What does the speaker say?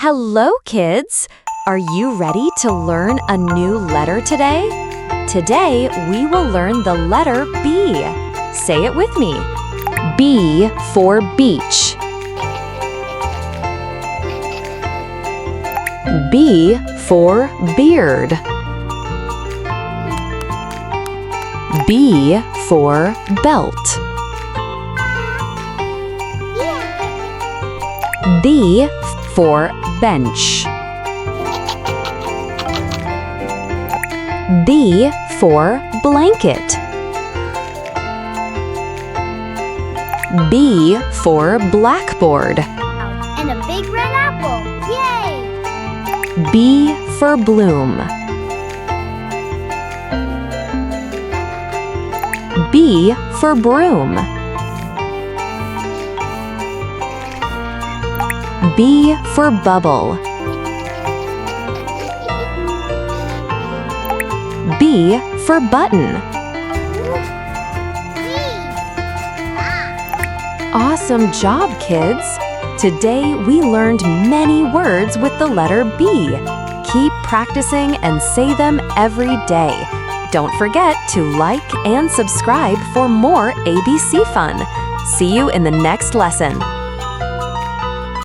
Hello, kids! Are you ready to learn a new letter today? Today, we will learn the letter B. Say it with me. B for beach. B for beard. B for belt. B for bench. B for blanket. B for blackboard. And a big red apple. Yay! B for bloom. B for broom. B for bubble. B for button. Awesome job, kids! Today we learned many words with the letter B. Keep practicing and say them every day. Don't forget to like and subscribe for more ABC fun. See you in the next lesson.